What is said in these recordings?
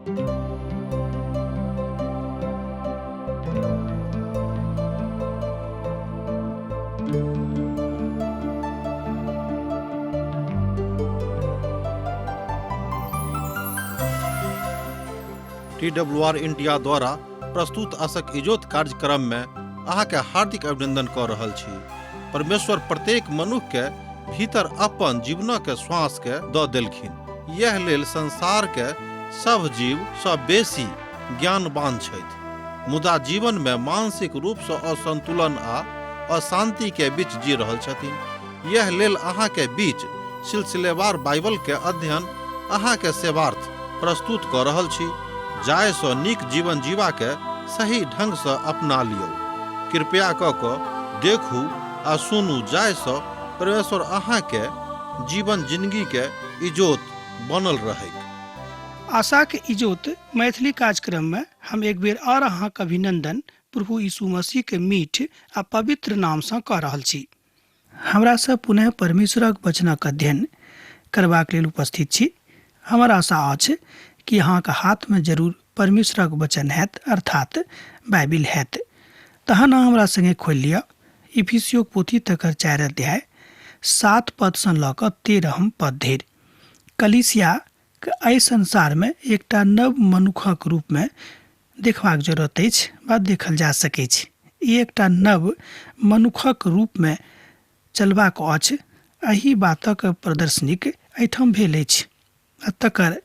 TWR India द्वारा प्रस्तुत आशक इजोत कार्यक्रम में अहाँ के हार्दिक अभिनंदन कर रहल छी। परमेश्वर प्रत्येक मनुष्य के भीतर अपन जीवन के श्वास के द देलखिन। यह लेल संसार के सब जीव सब बेसी ज्ञानवान छथि, मुदा जीवन में मानसिक रूप से असंतुलन आ अशांति के बीच जी रहल छथिन। यह लेल अहाँ के बीच सिलसिलेवार बाइबल के अध्ययन अहाँ के सेवार्थ प्रस्तुत कर रहल छी, जाय सँ नीक जीवन जीवा के सही ढंग से अपना लियो। कृपया क देखू आ सुनू, जाय सँ परमेश्वर अहाँ के जीवन जिंदगी के इजोत बनल रहे। आशा के इजोत मैथिली कार्यक्रम में हम एक बेर और अहाँ के अभिनंदन प्रभु यीशु मसीह के मीठ आ पवित्र नाम से कह रहल छी। हमरा से पुनः परमेश्वरक वचनक अध्ययन करबाक लेल उपस्थित छी। हमर आशा अछि कि अहाँ के हाथ में जरूर परमेश्वरक वचन हैत, अर्थात बाइबिल हैत। तहन हमरा संगे खोल लिया इफिसियो पोथी तकर 4 अध्याय 7 पद से लऽ कऽ 13 पद धरि। कलीसिया के एहि संसार में एकटा नव मनुखक रूप में देखबाक जरूरत अछि वा देखल जा सकैत छै। ई एकटा नव मनुखक रूप में चलबाक अछि। एहि बातक प्रदर्शनीक एहिठाम भेल अछि। तकर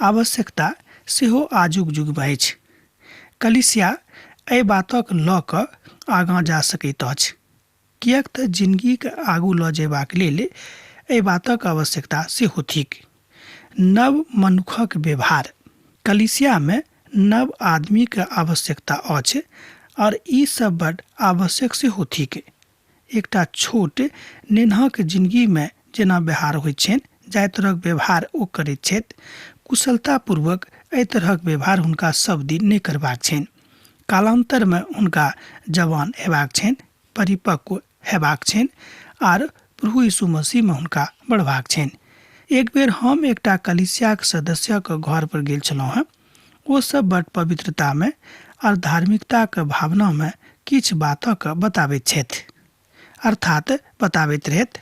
आवश्यकता सेहो आजुक युग में अछि। कलीसिया एहि बातक लऽ कऽ आगाँ जा सकैत अछि, किएक तऽ जिंदगी के आगू लऽ जेबाक लेल एहि बातक आवश्यकता सेहो थिक। नव मनुखक व्यवहार। कलीसिया में नव आदमी के आवश्यकता अछि और ई सब बड़ आवश्यक सेहो थिक। एकटा छोट नेनहक जिंदगी में जेना व्यवहार होइत छनि, जाहि तरहक व्यवहार ओ करैत छथि, कुशलतापूर्वक एहि तरहक व्यवहार हुनका सब दिन नहि करबाक छनि। कालांतर में हुनका जवान हेबाक छनि, परिपक्व हेबाक छनि आर प्रभु यीशु मसीह में हुनका बढ़बाक छनि। एक बेर हम एकटा कलीसिया के सदस्य के घर पर गेल छलहुँ हैं। वो सब बड़ पवित्रता में और धार्मिकता के भावना में किछ बातक बताबैत छथि, अर्थात बताबैत रहथि।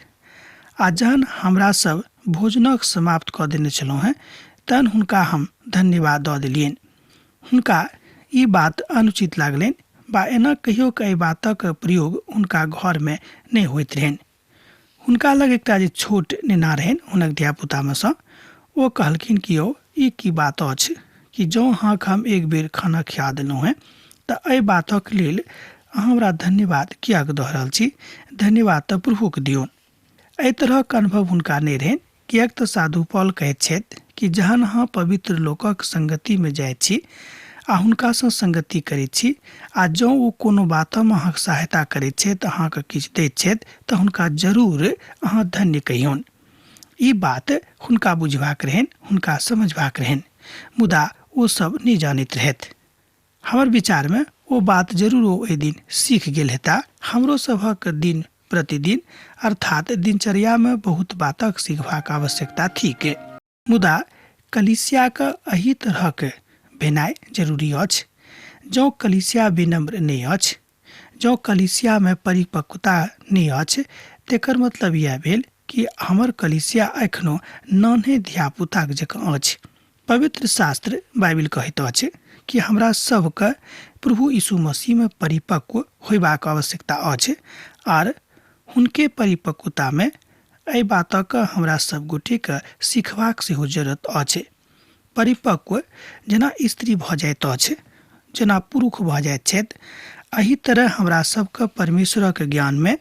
आ जहन हमरा सब भोजनक समाप्त कऽ देने छलहुँ हैं, तहन हुनका हम धन्यवाद दऽ देलियनि। हुनका ई बात अनुचित लागलनि बा एना कहियो के एहि बातक प्रयोग हुनका घर में नहीं होइत रहनि। हुनका लग एकटा जे छोट नेना रहनि हुनक धियापुता में सँ, ओ कहलखिन कि यौ ई की बात अछि कि जँ अहाँके हम एक बेर खाना खिया देलहुँ हैं तऽ एहि बातक लेल अहाँ हमरा धन्यवाद किएक दऽ रहल छी? धन्यवाद तऽ प्रभुके दियौन। एहि तरहक अनुभव हुनका नहीं रहनि, किएक तऽ साधु पौल कहैत छथि कि जहन अहाँ पवित्र लोकक संगति में जाइत छी आ हुनका सँ संगति करैत छी, आ जँ ओ कोनो बातमे अहाँके सहायता करैत छथि, अहाँके किछु दैत छथि, तऽ हुनका जरूर अहाँ धन्य कहियौन। ई बात हुनका बुझबाक रहनि, हुनका समझबाक रहनि, मुदा ओ सब नहीं जानैत रहथि। हमर विचार में वो बात जरूर ओ एहि दिन सीख गेल हेता। हमरो सभक दिन प्रतिदिन अर्थात दिनचर्या में बहुत बातक सीखबाक आवश्यकता थिक, मुदा कलीसिया के एही तरहक भेनाइ जरूरी अछि। जँ कलीसिया विनम्र नहीं अछि, जँ कलीसिया में परिपक्वता नहीं अछि, तेकर मतलब यह भेल कि हमर कलीसिया एखनो नान्हे धियापुताक जकाँ अछि। पवित्र शास्त्र बाइबिल कहैत अछि कि हमरा सबके प्रभु यीशु मसीह में परिपक्व होयबाक आवश्यकता अछि आर हुनके परिपक्वता में एहि बातक हमरा सब गोटे के सीखबाक सेहो जरूरत अछि। परिपक्व जेना स्त्री भऽ जाइत अछि, जेना पुरुष भऽ जाइत छथि, एही तरह हमरा सबके परमेश्वरक ज्ञान में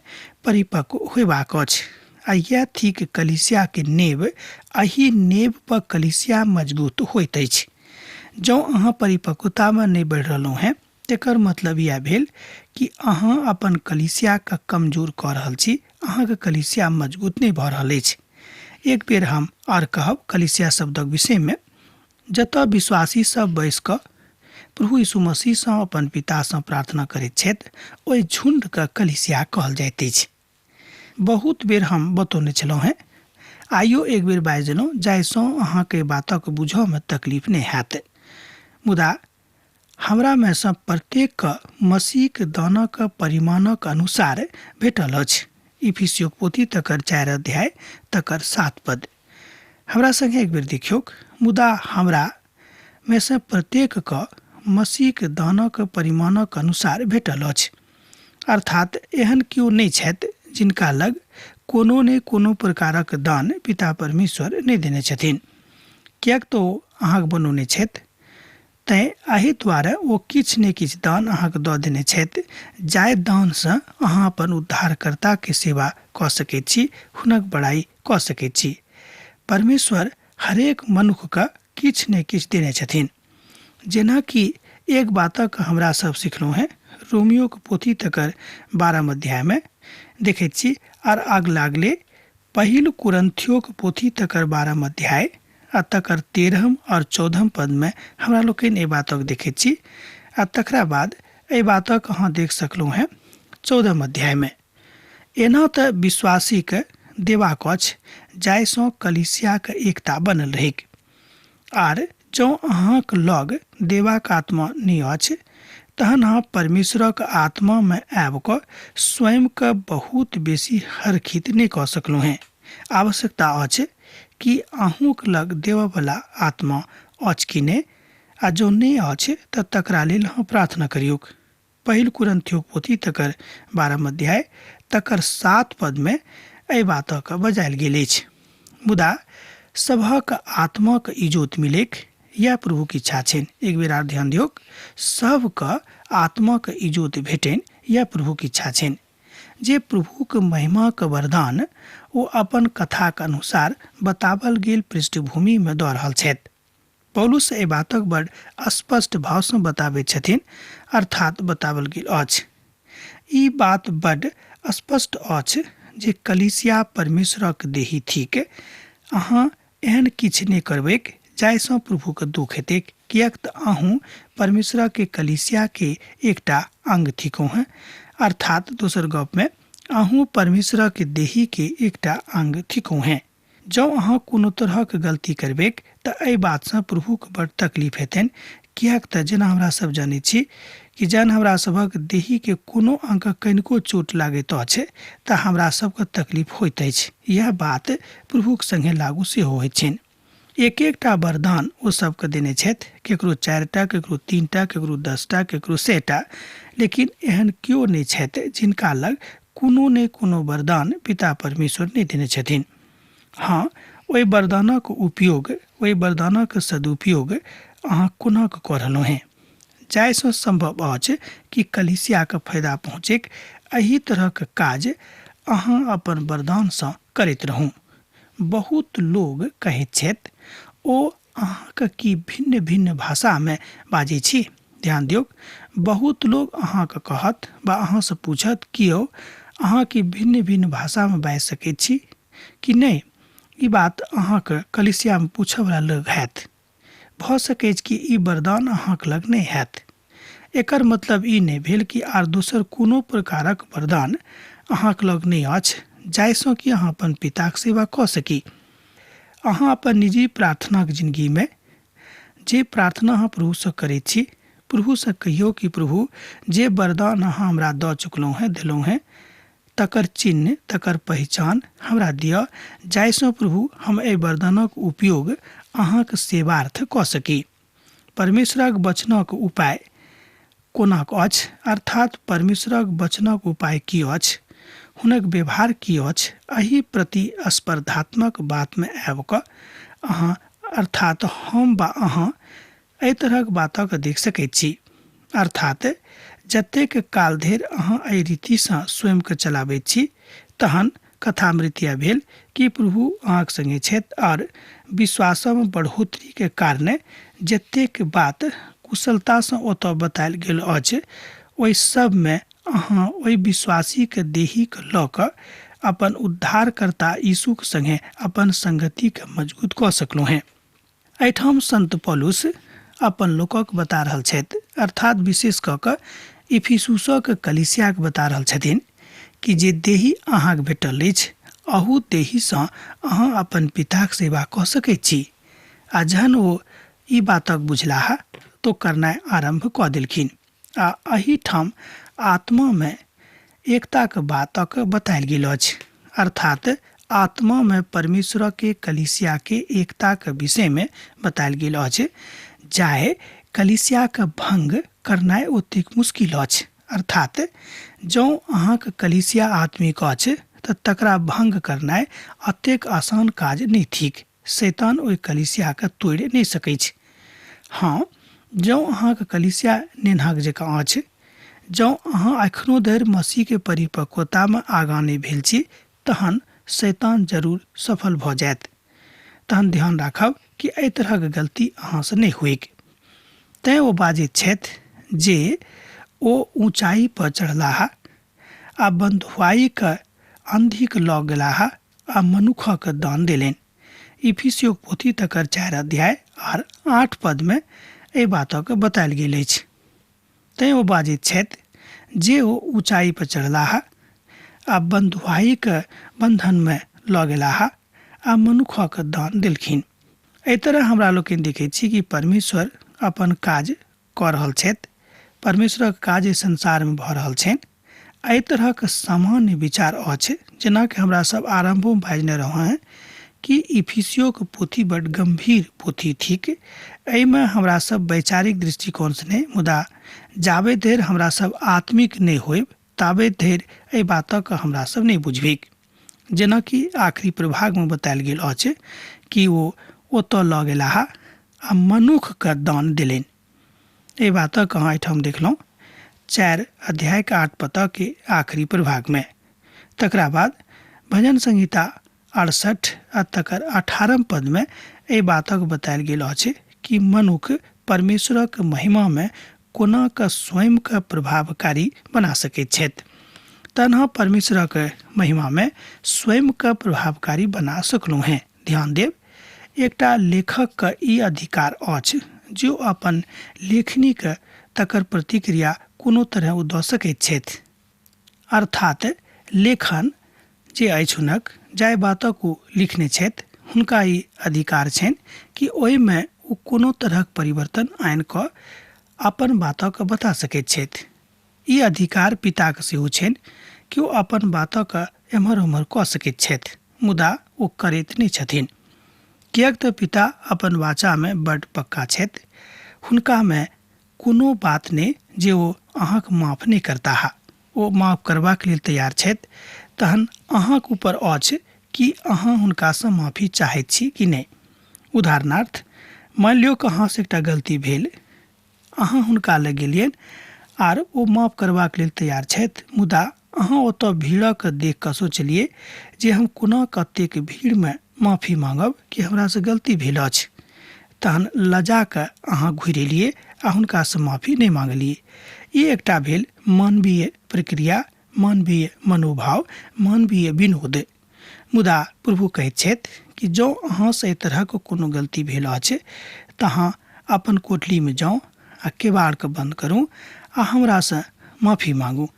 परिपक्व होयबाक अछि। आ यह थिक कलीसिया के नेब। एही नेब पर कलीसिया मजबूत होइत अछि। जँ अहाँ परिपक्वता में नहीं बढ़ि रहलहुँ हैं, तेकर मतलब यह भेल कि अहाँ अपन कलीसिया के कमजोर कऽ रहल छी, अहाँके कलीसिया मजबूत नहीं भऽ रहल अछि। एक बेर हम और कहब कलीसिया शब्दक विषय में, जतऽ विश्वासी सब बैस कऽ प्रभु यीशु मसीह सँ अपन पिता सँ प्रार्थना करैत छथि, ओहि झुंड के कलीसिया कहल जाइत अछि। बहुत बेर हम बतौने छलहुँ हैं, आइयो एक बेर बाजि देलहुँ, जाहि सँ अहाँके बातक बुझऽ में तकलीफ नहीं हैत। मुदा हमरा में से प्रत्येक क मसीह के दानक परिमाणक अनुसार भेटल अछि। इफिसियोक पोथी तकर 4 अध्याय तकर 7 पद। हमरा संगे एक बेर देखियौ, मुदा हमरा में से प्रत्येक क मसीह के दानक परिमाणक अनुसार भेटल अछि। अर्थात एहन केओ नहीं छथि जिनका लग कोनो ने कोनो प्रकारक दान पिता परमेश्वर नहीं देने छथिन, कियाक तो अहाँक बनौने छथि, तैं एहि द्वारा ओ किछ ने किछ दान अहाँक दऽ देने छथि, जाहि दान सँ अहाँ अपन उद्धारकर्ता के सेवा कऽ सकैत छी, हुनक बड़ाई कऽ सकैत छी। परमेश्वर हरेक मनुष्य का किछ ने किछ देने छथिन। जेना कि एक बातक हमरा सब सिखलहुँ हैं, रोमियो के पोथी तकर 12 अध्याय में देखैत छी, आर आग लागले पहिल कुरन्थियो के पोथी तकर 12 अध्याय आ तकर 13 और 14 पद में हमरा लोकन ए बातक देखैत छी। आ तकरा बाद ए बातक अहाँ देख सकलहुँ हैं 14 अध्याय में। एना तऽ विश्वासी के देबाक अछि जाहिसँ कलीसिया के एकता बनल रहेक। आर जँ अहाँक लग देबाक आत्मा नहीं अछि, तहन अहाँ परमेश्वरक आत्मा में आबि कऽ स्वयं के बहुत बेसी हरखित नहीं कऽ सकलहुँ हैं। आवश्यकता अछि कि अहूँक लग देबयवला आत्मा अछि कि नहीं, आ जो नहीं अछि तऽ तकरा लेल अहाँ प्रार्थना करियौक। पहिल कुरन्थियो पोथी तकर 12 अध्याय तकर 7 पद में एहि बातक बजायल गेल अछि। मुदा सभक आत्माक इजोत मिलेक या प्रभु की इच्छा छनि। एक बेर आर ध्यान दियौक, सबक आत्माक इजोत भेटनि या प्रभु की इच्छा छनि। जे प्रभु के महिमा के वरदान ओ अपन कथा के अनुसार बतावल गेल पृष्ठभूमि में दऽ रहल छथि। पौलुस एहि बातक बड़ स्पष्ट भाव से बताबैत छथिन, अर्थात बतावल गेल अछि। ई बात बड़ स्पष्ट अछि जे कलीसिया परमेश्वरक देही थिक। अहाँ एहन किछ नहीं करबैक जाहिसँ प्रभु के दुख हेतैक, कियाक तऽ अहूँ परमेश्वर के कलीसिया के एकटा अंग थिकौ हैं। अर्थात दोसर गप में अहूँ परमेश्वर के देही के एकटा अंग थिकौ हैं। जँ अहाँ कोनो तरहक गलती करबैक तऽ एहि बात से प्रभु के बड़ तकलीफ हेतनि, कियाक तऽ जेना हमरा सब जानै छी कि जहन हमरा सबक देही के कोनो अंग कनिको चोट लागैत अछि तऽ हमरा सबके तकलीफ होइत अछि। यह बात प्रभु के संगे लागू सेहो होइत छनि। एक एकटा वरदान ओ सबके देने छथि, केकरो 4टा, केकरो 3टा, केकरो 10टा, केकरो 100टा, लेकिन एहन केओ नहीं छथि जिनका लग कोनो ने कोनो वरदान पिता परमेश्वर नहीं देने छथिन। हाँ, ओहि वरदानक उपयोग, ओहि वरदानक सदुपयोग अहाँ कोना कऽ रहलहुँ हैं, जाहिसँ संभव अछि कि कलीसिया के फायदा पहुँचेक एहि तरहक काज अहाँ अपन वरदान सँ करैत रहू। बहुत लोग कहैत छथि ओ अहाँके की भिन्न भिन्न भाषा में बाजै छी। ध्यान दियौक, बहुत लोग अहाँके कहत बा अहाँ से पूछत कि यौ अहाँ की भिन्न भिन्न भाषा में बाजि सकैत छी कि नहीं। ई बात अहाँके कलीसिया में पूछय वाला लोग हैत। भऽ सकै कि ई वरदान अहाँक लग नहीं हैत। एकर मतलब ई नहीं भेल कि आर दोसर कोनो प्रकारक वरदान अहाँक लग नहीं अछि जाहिसँ कि अहाँ अपन पिताक सेवा कऽ सकी। अहाँ अपन निजी प्रार्थनाक जिंदगी में जे प्रार्थना अहाँ प्रभु से करैत छी, प्रभु से कहियो कि प्रभु जे वरदान अहाँ हमरा दऽ चुकलहुँ हैं, देलहुँ हैं, तकर चिन्ह, तकर पहचान हमरा दिअ, जाहिसँ प्रभु हम एहि वरदानक उपयोग अहाँक सेवार्थ कऽ सकी। परमेश्वरक वचनक उपाय कोना अछि, अर्थात परमेश्वरक वचनक उपाय की अछि, हुनक व्यवहार की अछि, एहि प्रतिस्पर्धात्मक बात में आबि कऽ अहाँ अर्थात हम बा अहाँ एहि तरहक बातक देख सकैत छी। अर्थात जतेक काल धरि अहाँ एहि रीतिसँ स्वयं के चलाबैत छी, तहन कथामृतिया भेल कि प्रभु अहाँक संगे छथि और विश्वासमे बढ़ोतरी के कारणे जतेक बात कुशलतासँ ओतऽ बतायल गेल अछि, ओहि सब में अहाँ ओहि विश्वासी के देही के लऽ कऽ अपन उद्धारकर्ता यीशु के संगे अपन संगति के मजबूत कऽ सकलहुँ हैं। एहिठाम संत पौलुस अपन लोकक बता रहल छथि, अर्थात विशेष कऽ कऽ इफिसुसक कलीसिया के बता रहल छथिन कि जे देही अहाँक भेटल अछि, अहू देहीसँ अहाँ अपन पिताक सेवा कऽ सकैत छी। आ जहन ओ ई बातक बुझलाह तो करनाइ आरंभ कऽ देलखिन आ एही ठाम आत्मा में एकताक बातक बतायल गेल अछि, अर्थात आत्मा में परमेश्वर के कलीसिया के एकता के विषय में बतायल गेल अछि जाहे कलीसिया के भंग करनाइ ओतेक मुश्किल अछि। अर्थात जँ अहाँक कलीसिया आत्मिक अछि तऽ तकरा भंग करनाइ अतेक आसान काज नहि थिक। शैतान ओहि कलीसिया के तोड़ि नहि सकैत छै। हाँ, जँ अहाँक कलीसिया नेनहक जकाँ अछि, जँ अहाँ एखनो धरि मसीह के परिपक्वता में आगाँ नहि भेल छी, तहन शैतान जरूर सफल भऽ जायत। तहन ध्यान राखब कि एहि तरहक गलती अहाँसँ नहि होइक। तैँ ओ बाजैत छथि जे ओ ऊँचाई पर चढ़लाह आ बंधुआईक आंधिक लऽ गेलाह आ मनुखक दान देलनि। इफिसियो पोथी तकर 4 अध्याय आर 8 पद में एहि बातक बतायल गेल अछि। तैँ ओ बाजैत छथि जे ओ ऊँचाई पर चढ़लाह आ बंधुआईक बंधन में लऽ गेलाह आ मनुखक दान देलखिन। एहि तरह हमरा लोकनि देखैत छी कि परमेश्वर अपन काज कऽ रहल छथि। परमेश्वरक काज एहि संसार में भऽ रहल छनि। एहि तरहक सामान्य विचार अछि, जेना कि हमरा सब आरंभो में बाजने रहौं हैं कि इफिसियो के पोथी बड़ गंभीर पोथी थिक। एहिमे हमरा सब वैचारिक दृष्टिकोण से नहीं, मुदा जाबे धरि हमरा सब आत्मिक नहीं होइब ताबे धरि एहि बातक हमरा सब नहीं बुझबिक। जेना कि आखिरी प्रभाग में बतायल गेल अछि कि ओ ओतऽ लऽ गेलाह आ मनुख के दान देलनि। एहि बातक अहाँ एहिठाम देखलहुँ 4 अध्याय के 8 पद के आखिरी प्रभाग में। तकरा बाद भजन संहिता 68 आ तकर 18 पद में एहि बातक बतायल गेल अछि कि मनुख परमेश्वरक महिमा में कोना कऽ स्वयं के प्रभावकारी बना सकैत छथि। तहन परमेश्वरक महिमा में स्वयं के प्रभावकारी बना सकलहुँ हैं। ध्यान देव, एकटा लेखक के ई अधिकार अछि जो अपन लेखनी के तकर प्रतिक्रिया कोनो तरह ओ दऽ सकैत छथि। अर्थात लेखन जे अछि हुनक जाहि बातक ओ लिखने छथि, हुनका ई अधिकार छनि कि ओहिमे ओ कोनो तरहक परिवर्तन आनि कऽ अपन बातक बता सकैत छथि। ई अधिकार पिता के सेहो छनि कि ओ अपन बातक एम्हर ओम्हर कऽ सकैत छथि, मुदा ओ करैत नहि छथिन। किएक तऽ पिता अपन वाचा में बड्ड पक्का छथि। हुनका में कोनो बात नहि जे ओ अहाँक माफ नहि करताह। ओ माफ करबाक लेल तैयार छथि। तहन अहाँक ऊपर अछि कि अहाँ हुनकासँ माफी चाहैत छी कि नहि। उदाहरणार्थ, मान लियौ कि अहाँसँ एकटा गलती भेल, अहाँ हुनका लग गेलियनि आर ओ माफ करबाक लेल तैयार छथि, मुदा अहाँ ओतऽ भीड़क देख कऽ सोचलिए जे हम कोना कतेक भीड़ में माफी मांगब कि हमरासँ गलती भेल अछि। तहन लजा कऽ अहाँ घुरि एलिए आ हुनकासँ माफी नहि मांगलिए। ई एकटा भेल मानवीय प्रक्रिया, मानवीय मनोभाव, मानवीय विनोद। मुदा प्रभु कहैत छथि कि जँ अहाँसँ एहि तरहक कोनो गलती भेल अछि तऽ अहाँ अपन कोठली में जाउ आ केबाड़ बंद करू आ हमरासँ माफी मांगू।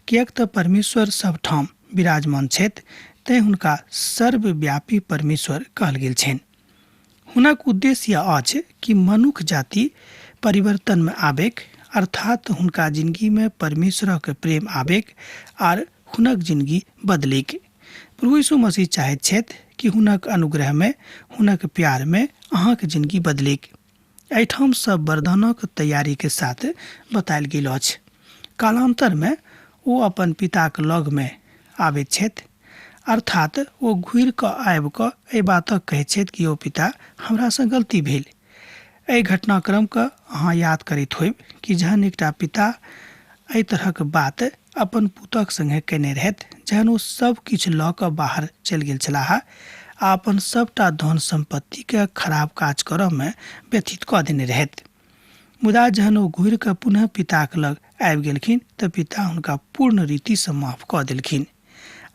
किएक तऽ परमेश्वर सबठाम विराजमान छथि, तैँ हुनका सर्वव्यापी परमेश्वर कहल गेल छनि। हुनक उद्देश्य अछि कि मनुख जाति परिवर्तन में आबेक, अर्थात हुनका जिंदगी में परमेश्वरक प्रेम आबेक आर हुनक जिंदगी बदलेक। प्रभु यीशु मसीह चाहैत छथि कि हुनक अनुग्रह में, हुनक प्यार में अहाँक जिंदगी बदलेक। एहिठाम सब वरदानक तैयारी के साथ बतायल गेल अछि। कालांतर में ओ अपन पिताक लग में आबैत छथि, अर्थात ओ घुरि कऽ आबि कऽ एहि बातक कहैत छथि कि ओ पिता, हमरासँ गलती भेल। एहि घटनाक्रम के अहाँ याद करैत होइब कि जहन एकटा पिता एहि तरहक बात अपन पुतक संगे केने रहथि, जहन ओ सब किछु लऽ कऽ बाहर चलि गेल छलाह आ अपन सबटा धन संपत्ति के खराब काज करऽ में व्यतीत कऽ देने रहथि। मुदा जहन ओ घुरि कऽ पुनः पिताक लग आबि गेलखिन तऽ पिता हुनका पूर्ण रीतिसँ माफ कऽ देलखिन।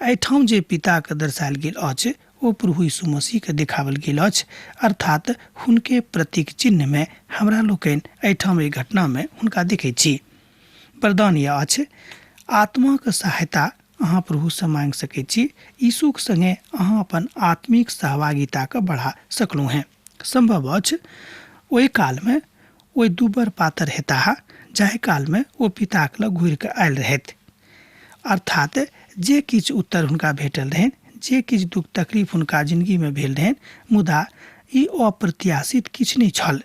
एहिठाम जे पिता के दर्शायल गेल अछि ओ प्रभु यीशु मसीह के देखावल गेल अछि, अर्थात हुनके प्रतीक चिन्ह में हमरा लोकनि एहिठाम एहि घटना में हुनका देखैत छी। वरदान यह अछि, आत्माक सहायता अहाँ प्रभुसँ मांगि सकैत छी। यीशुक संगे अहाँ अपन आत्मिक सहभागिता के बढ़ा सकलहुँ हैं। संभव अछि ओहि काल में ओहि दुबर पातर हेताह जाहि काल में ओ पिताक लग घुरि कऽ आयल रहथि। अर्थात जे किछु उत्तर हुनका भेटल रहनि, जे किछु दुख तकलीफ हुनका जिंदगी में भेल रहनि, मुदा ई अप्रत्याशित किछु नहि छल।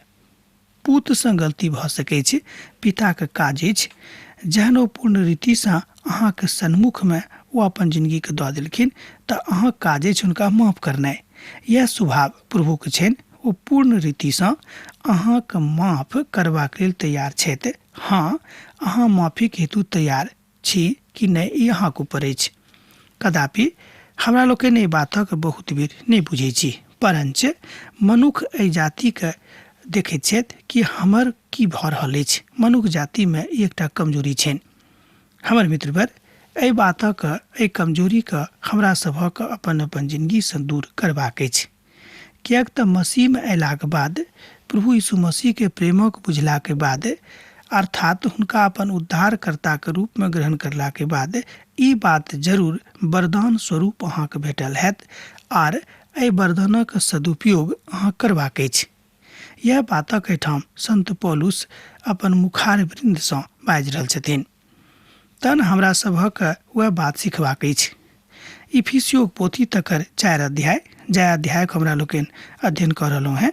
पूत सँ गलती भऽ सकैत छै, पिताक काज अछि जहन ओ पूर्ण रीतिसँ अहाँके सन्मुख में ओ अपन जिंदगीके दऽ देलखिन तऽ अहाँक काज अछि हुनका माफ करनाइ। यह स्वभाव प्रभुके छनि। ओ पूर्ण रीतिसँ अहाँके माफ करबाक लेल तैयार छथि। हाँ, अहाँ माफीके हेतु तैयार छी कि नहि ई अहाँके ऊपर अछि। कदापि हमरा लोकनि एहि बातक बहुत बेर नहि बुझैत छी, परञ्च मनुख एहि जातिके देखैत छथि कि हमर की भऽ रहल अछि। मनुख जातिमे ई एकटा कमजोरी छनि। हमर मित्रवर, एहि बातक एहि कमजोरीके हमरा सभक अपन अपन जिन्दगीसँ दूर करबाक अछि। किएक तऽ मसीहमे अयलाक बाद, प्रभु यीशु मसीहके प्रेमक बुझलाके बाद, अर्थात हुनका अपन उद्धारकर्ताके रूपमे ग्रहण करलाके बाद ई बात जरूर वरदान स्वरूप अहाँके भेटल हैत आर एहि वरदानक सदुपयोग अहाँ करबाक अछि। यह बातक एहिठाम संत पौलुस अपन मुखार वृन्दसँ बाजि रहल छथिन। तहन हमरा सभक वह बात सिखबाक अछि। इफिसियो पोथी तकर 4 अध्याय, जाहि अध्यायके हमरा लोकनि अध्ययन कऽ रहलहुँ हैं,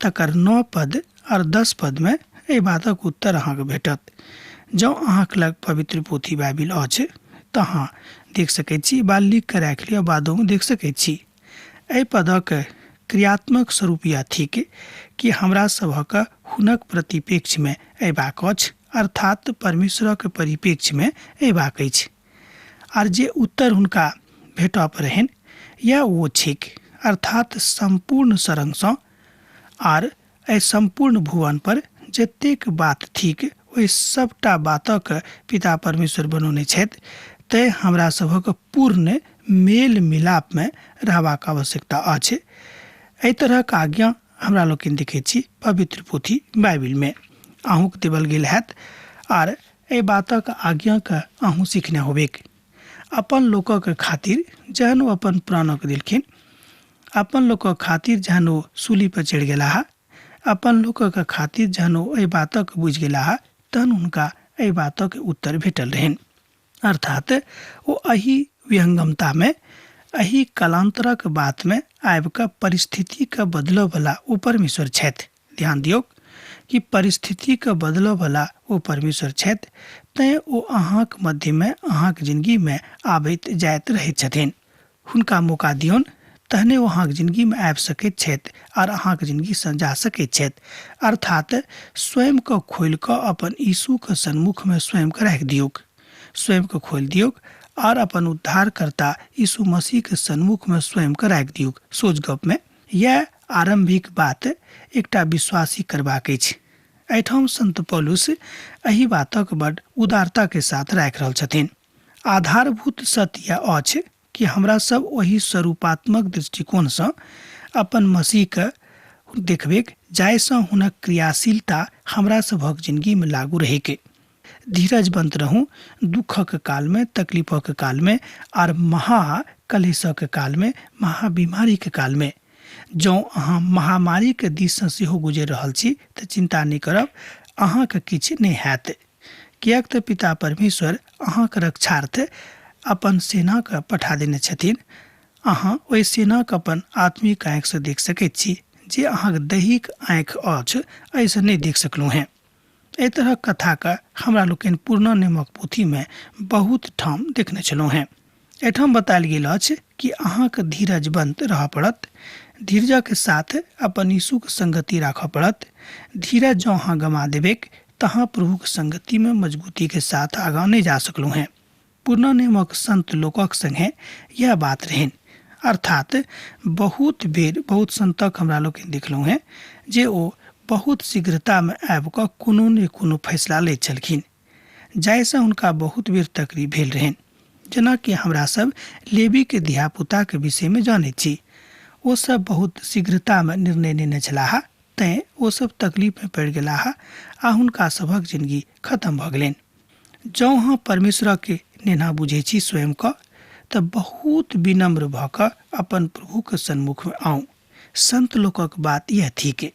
तकर 9 पद और 10 पद में एहि बातक उत्तर अहाँके भेटत। जँ अहाँके लग पवित्र पोथी बाइबिल अछि तऽ अहाँ देख सकैत छी, बा लिख कऽ राखि लिअ, बादोमे देख सकैत छी। एहि पदक क्रियात्मक स्वरूप यह थिक कि हमरा सभक हुनक प्रतिपेक्ष में अयबाक अछि, अर्थात परमेश्वरक परिपेक्ष में अयबाक अछि। आर जे उत्तर हुनका भेटऽ पड़नि यह ओ छिक, अर्थात संपूर्ण सरंगसँ आर एहि संपूर्ण भुवन पर जतेक बात थिक ओहि सबटा बातक पिता परमेश्वर बनौने छथि। तैं हमरा सभक पूर्ण मेल मिलाप में रहबाक आवश्यकता अछि। एहि तरहक आज्ञा हमरा लोकनि देखैत छी पवित्र पोथी बाइबिल में। अहूँके देवल गेल हैत आर एहि बातक आज्ञाके अहूँ सीखने होबेक। अपन लोकक खातिर जहन ओ अपन प्राणक देलखिन, अपन लोकक खातिर जहन ओ सूली पर चढ़ि गेलाह, अपन लोकक खातिर जहन ओ एहि बातक बुझि गेलाह, तहन हुनका एहि बातक उत्तर भेटल रहनि। अर्थात ओ एहि विहंगमता में, एहि कालांतरक बात में आबि कऽ परिस्थितिके बदलऽ वाला ओ परमेश्वर छथि। ध्यान दियौ कि परिस्थितिके बदलऽ वाला ओ परमेश्वर छथि। तैं ओ अहाँक मध्य में, अहाँक जिंदगी में आबैत जाइत रहैत छथिन। हुनका मौका दियौन, तहने ओ अहाँक जिंदगी में आबि सकैत छथि आर अहाँक जिंदगीसँ जा सकैत छथि। अर्थात स्वयं को खोलि कऽ अपन यीशुके सन्मुख में स्वयं के राखि दियौक, स्वयं को खोलि दियौक और अपन उद्धारकर्ता यीशु मसीह के सन्मुख में स्वयं के राखि दियौक। सोच गप में यह आरंभिक बात एकटा विश्वासी करबाक अछि। एहिठाम संत पौलुस एहि बातक बड़ उदारता के साथ राखि रहल छथिन। आधारभूत सत्य यह अछि कि हमरा सब वही स्वरूपात्मक दृष्टिकोणसँ अपन मसीहके देखबेक जाहिसँ हुनक क्रियाशीलता हमरा सभक जिंदगी में लागू रहेके। धीरजवंत रहूँ दुखक काल में, तकलीफक काल में और महाकलेशक काल में, महाबीमारी के काल में। जँ अहाँ महामारी के दिशसँ सेहो गुजरि रहल छी तऽ चिंता नहि करब, अहाँके किछु नहि हैत। किएक तऽ पिता परमेश्वर अहाँके रक्षार्थ अपन सेनाके पठा देने छथिन। अहाँ ओहि सेनाके अपन आत्मिक आँखिसँ देख सकैत छी जे अहाँके दैहिक आँखि अछि एहिसँ नहि देख सकलहुँ हैं। एहि तरह कथाके हमरा लोकनि पुरना नियमक पोथीमे बहुत ठाम देखने छलहुँ हैं। एहिठाम बतायल गेल अछि कि अहाँके धीरजवंत रहऽ पड़त, धीरजके साथ अपन यीशुके संगति राखऽ पड़त। धीरज जँ अहाँ गमा देबेक तऽ अहाँ प्रभुके संगति में मजबूती के साथ आगाँ नहीं जा सकलहुँ हैं। पुरना नियमक संत लोकक संगे यह बात रहनि। अर्थात बहुत बेर बहुत संतक हमरा लोकनि देखलहुँ हैं जे ओ बहुत शीघ्रता में आबि कऽ कोनो ने कोनो फैसला लैत छलखिन जाहिसँ हुनका बहुत बेर तकलीफ भेल रहनि। जेनाकि हमरा सब लेवी के धियापुता के विषय में जानैत छी, ओ सब बहुत शीघ्रता में निर्णय लेने छलाह, तैं ओ सब तकलीफ में पड़ि गेलाह आ हुनका सभक जिंदगी खत्म भऽ गेलनि। जँ अहाँ परमेश्वरके नेना बुझैत छी स्वयं कऽ, तऽ बहुत विनम्र भऽ कऽ अपन प्रभुके सन्मुख में आउ। संत लोकक बात यह थिक।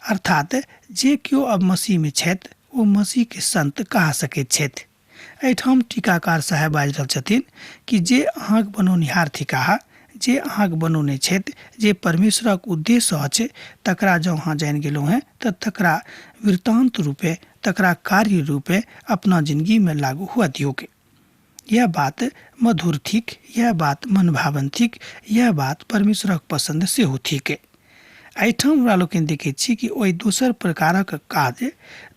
अर्थात जे केओ अब मसीह में छथि ओ मसीह के संत कहा सकैत छथि। एहिठाम टीकाकार साहब बाजि रहल छथिन कि जे अहाँक बनौनिहार थिकाह, जे अहाँक बनौने छथि, जे परमेश्वरक उद्देश्य अछि, तकरा जँ अहाँ जानि गेलहुँ हैं तऽ तकरा वृत्तांत रूपे, तकरा कार्य रूपे अपना जिंदगी में लागू हुआ दियोगे। यह बात मधुर थिक, यह बात मनभावन थिक, यह बात परमेश्वरक पसंद से हो थिक। एहिठाम हमरा लोकनि देखैत छी कि ओहि दोसर प्रकारक काज,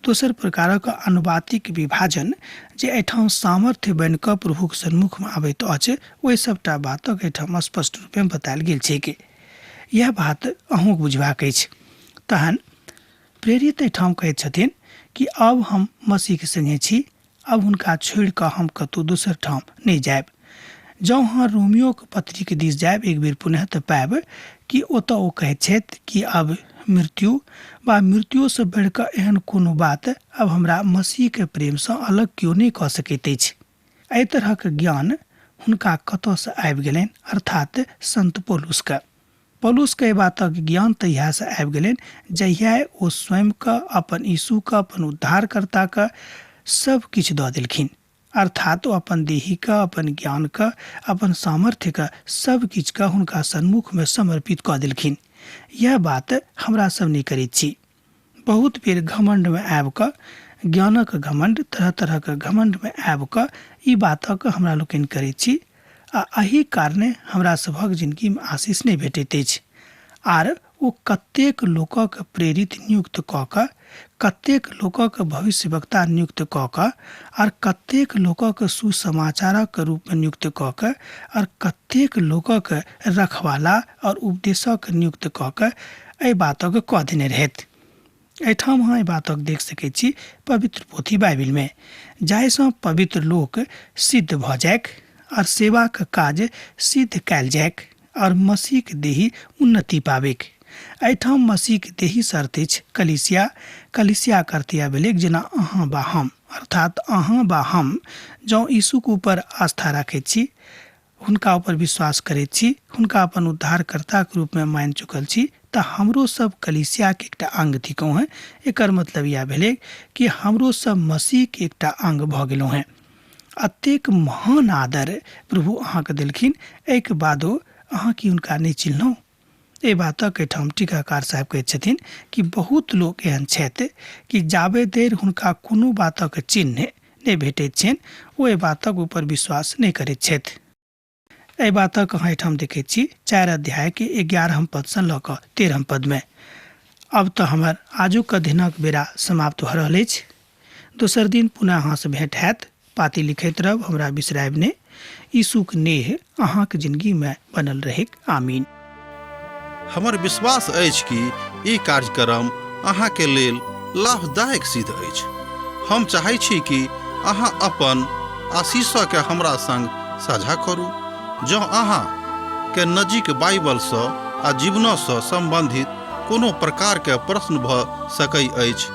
दोसर प्रकारक अनुपातिक विभाजन जे एहिठाम सामर्थ्य बनि कऽ प्रभुक सन्मुख में आबैत अछि, ओहि सबटा बातक एहिठाम स्पष्ट रूपे बतायल गेल छै कि यह बात अहूँ बुझबाक अछि। तहन प्रेरित एहिठाम कहैत छथिन कि अब हम मसीह के संगे छी, अब हुनका छोड़ि कऽ हम कतहु दोसर ठाम नहि जायब। जँ अहाँ रोमियो के पत्री के दिस जायब एक बेर पुनः तऽ पायब कि ओतऽ ओ कहैत छथि कि अब मृत्यु वा मृत्यु से बढ़ि कऽ एहन कोनो बात अब हमरा मसीह के प्रेम सँ अलग केओ नहि कऽ सकैत अछि। एहि तरहक ज्ञान हुनका कतयसँ आबि गेलनि, अर्थात संत पौलुस के बातक ज्ञान तऽ इएह से आबि गेलनि जहिया ओ स्वयं के अपन यीशु के अपन उद्धारकर्ता के सब किछु दऽ देलखिन, अर्थात ओ अपन देही के, अपन ज्ञान के, अपन सामर्थ्य के, सब किछु के हुनका सन्मुख में समर्पित कऽ देलखिन। यह बात हमरा सब नहीं करैत छी। बहुत बेर घमंड में आबि कऽ, ज्ञानक घमंड, तरह तरह के घमंड में आबि कऽ ई बातक हमरा लोकनि करैत छी आ एही कारणे हमरा सभक जिंदगी में आशीष नहीं भेटैत अछि। आर ओ कतेक लोकक प्रेरित नियुक्त कऽ कऽ, कतेक लोकक भविष्यवक्ता नियुक्त कऽ कऽ, आर कतेक लोकक सुसमाचारक रूप में नियुक्त कऽ कऽ, आर कतेक लोकक रखवाला और उपदेशक नियुक्त कऽ कऽ एहि बातक कऽ देने रहथि। एहिठाम अहाँ एहि बातक देख सकैत छी पवित्र पोथी बाइबिल में, जाहिसँ पवित्र लोक सिद्ध भऽ जायक और सेवा के काज सिद्ध कयल जायक और मसीह के देही उन्नति पाबैक। एहिठाम मसीह के देही से अर्थ अछि कलीसिया। कलीसिया के अर्थ इएह भेलै जेना अहाँ बा हम, अर्थात अहाँ बा हम जँ यीशु के ऊपर आस्था राखैत छी, हुनका ऊपर विश्वास करैत छी, हुनका अपन उद्धारकर्ता के रूप में मानि चुकल छी, तऽ हमरो सब कलीसिया के एकटा अंग थिकौं हैं। एकर मतलब इएह भेलै कि हमरो सब मसीह के एकटा अंग भऽ गेलौं हैं। अतेक महान आदर प्रभु अहाँके देलखिन, एहिके बादो अहाँ की हुनका नहीं चिन्हलहुँ। एहि बातक एहिठाम टीकाकार साहब कहैत छथिन कि बहुत लोक एहन छथि कि जाबे देर हुनका कोनो बातक चिन्ह नहि भेटैत छनि ओ एहि बातक ऊपर विश्वास नहीं करैत छथि। एहि बातक अहाँ एहिठाम देखैत छी 4 अध्याय के 11 पद सँ लऽ कऽ 13 पद में। अब तऽ हमर आजुक दिनक बेरा समाप्त भऽ रहल अछि। दोसर दिन पुनः अहाँ से भेंट हैत। पाती लिखैत रहब, हमरा बिसरायब नहि। यीशुक नेह अहाँक जिंदगी में बनल रहेक। आमीन। हमर विश्वास अछि कि ई कार्यक्रम अहाँके लेल लाभदायक सिद्ध अछि। हम चाहै छी कि अहाँ अपन आशीषके हमरा संग साझा करू। जँ अहाँ के नजीक बाइबल सँ आ जीवनसँ संबंधित कोनो प्रकारके प्रश्न भऽ सकै अछि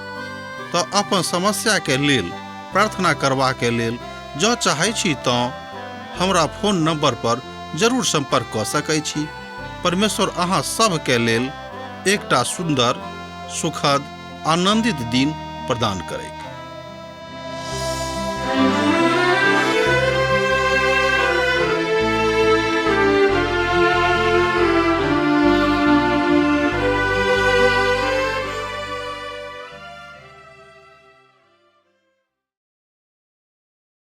तऽ अपन समस्याके लेल प्रार्थना करबाके लेल जँ चाहै छी तऽ हमरा फोन नंबर पर जरूर संपर्क कऽ सकै छी। परमेश्वर अहाँ सबके लेल एकटा सुंदर, सुखद, आनंदित दिन प्रदान करैक।